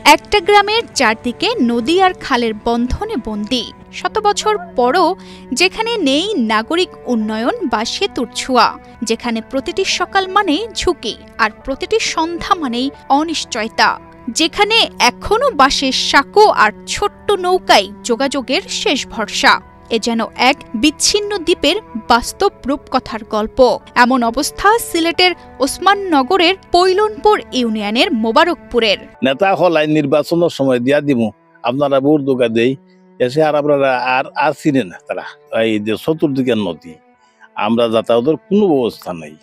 একটা গ্রামের চারদিকে নদী আর খালের বন্ধনে বন্দী, শত বছর পরও যেখানে নেই নাগরিক উন্নয়ন বা সেতুর ছোঁয়া, যেখানে প্রতিটি সকাল মানেই ঝুঁকি আর প্রতিটি সন্ধ্যা মানেই অনিশ্চয়তা, যেখানে এখনো বাঁশের সাঁকো আর ছোট্ট নৌকায় যোগাযোগের শেষ ভরসা। এ যেন এক বিচ্ছিন্ন দ্বীপের বাস্তব রূপকথার গল্প। এমন অবস্থা সিলেটের ওসমাননগরের পৈলনপুর ইউনিয়নের মোবারকপুরের। নেতা হলাই নির্বাচনের সময় দিয়া দিমু, আপনারা ভোট দোকা দেই, এসে আর আপনারা আর চিনে না তারা। এই যে চতুর্দিকের নদী, আমরা যাতায়াতের কোনো ব্যবস্থা নেই।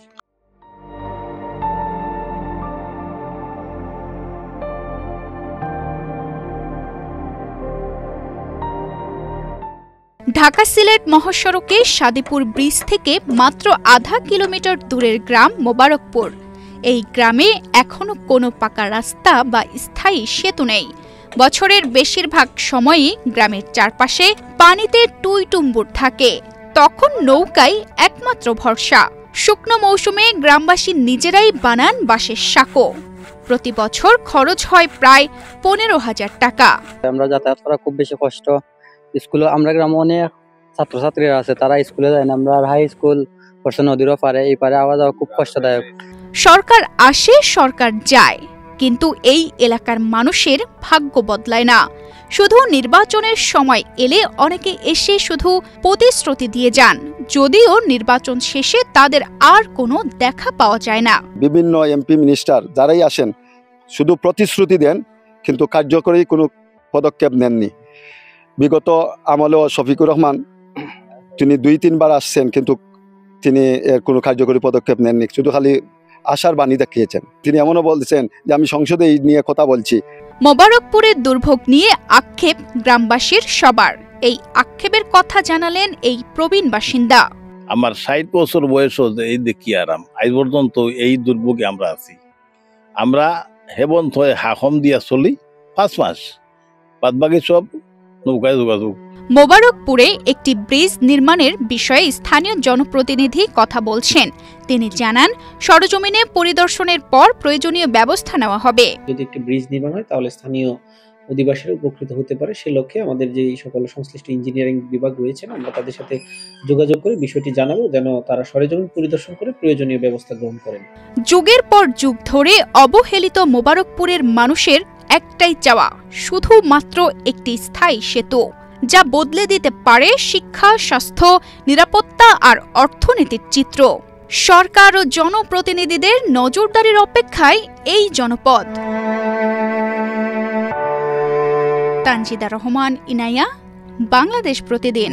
ঢাকা সিলেট মহাসড়কে সাদিপুর ব্রিজ থেকে মাত্র আধা কিলোমিটার দূরের গ্রাম মোবারকপুর। এই গ্রামে এখনো কোনো পাকা রাস্তা বা স্থায়ী সেতু নেই। বছরের বেশিরভাগ সময়ই গ্রামের চারপাশে পানিতে টুইটুম্বুর থাকে, তখন নৌকাই একমাত্র ভরসা। শুকনো মৌসুমে গ্রামবাসী নিজেরাই বানান বাঁশের সাঁকো। প্রতি বছর খরচ হয় প্রায় 15,000 টাকা। আমরা যাতায়াত করা খুব বেশি কষ্ট। স্কুলে আমরা গ্রামে অনেক ছাত্রছাত্রীরা আছে, তারা স্কুলে যায় না। আমরা হাই স্কুল করছে নদীরও পারে, এই পারে আওয়া যাওয়া খুব কষ্টদায়ক। সরকার আসে, সরকার যায়, কিন্তু এই এলাকার মানুষের ভাগ্য বদলায় না। শুধু নির্বাচনের সময় এলে অনেকে এসে শুধু প্রতিশ্রুতি দিয়ে যান, যদিও নির্বাচন শেষে তাদের আর কোনো দেখা পাওয়া যায় না। বিভিন্ন এমপি মিনিস্টার যারাই আসেন শুধু প্রতিশ্রুতি দেন, কিন্তু কার্যকরী কোনো পদক্ষেপ নেননি। বিগত আমলে শফিকুর রহমান তিনি 2-3 বার আসছেন, কিন্তু তিনি এর কোনো কার্যকরী পদক্ষেপ নেননি, শুধু খালি আশার বাণী দেখিয়েছেন। তিনি এমনও বলছেন যে আমি সংসদে এই নিয়ে কথা বলছি। মোবারকপুরের দুর্ভোগ নিয়ে আক্ষেপ গ্রামবাসীর সবার। এই আক্ষেপের কথা জানালেন এই প্রবীণ বাসিন্দা। আমার 60 বছর বয়স, এই দেখি আরাম আজ পর্যন্ত এই দুর্ভোগে আমরা আছি। আমরা হেবন্ত হয়ে হাকম দিয়া চলি 5 মাস, বাদ বাকি সব নৌকায় যোগাযোগ। মোবারকপুরে একটি ব্রিজ নির্মাণের বিষয়ে স্থানীয় জনপ্রতিনিধি কথা বলছেন। তিনি জানান, সরজমিনে পরিদর্শনের পর প্রয়োজনীয় ব্যবস্থা নেওয়া হবে। যদি একটি ব্রিজ নির্মাণ হয় তাহলে স্থানীয় অধিবাসীরা উপকৃত হতে পারে। সে লক্ষ্যে আমাদের যে সকল সংশ্লিষ্ট ইঞ্জিনিয়ারিং বিভাগ রয়েছেন, আমরা তাদের সাথে যোগাযোগ করে বিষয়টি জানাবো, যেন তারা সরেজমিন পরিদর্শন করে প্রয়োজনীয় ব্যবস্থা গ্রহণ করেন। যুগের পর যুগ ধরে অবহেলিত মোবারকপুরের মানুষের একটাই চাওয়া, শুধুমাত্র একটি স্থায়ী সেতু, যা বদলে দিতে পারে শিক্ষা, স্বাস্থ্য, নিরাপত্তা আর অর্থনীতির চিত্র। সরকার ও জনপ্রতিনিধিদের নজরদারির অপেক্ষায় এই জনপদ। তানজিদা রহমান, ইনায়া, বাংলাদেশ প্রতিদিন।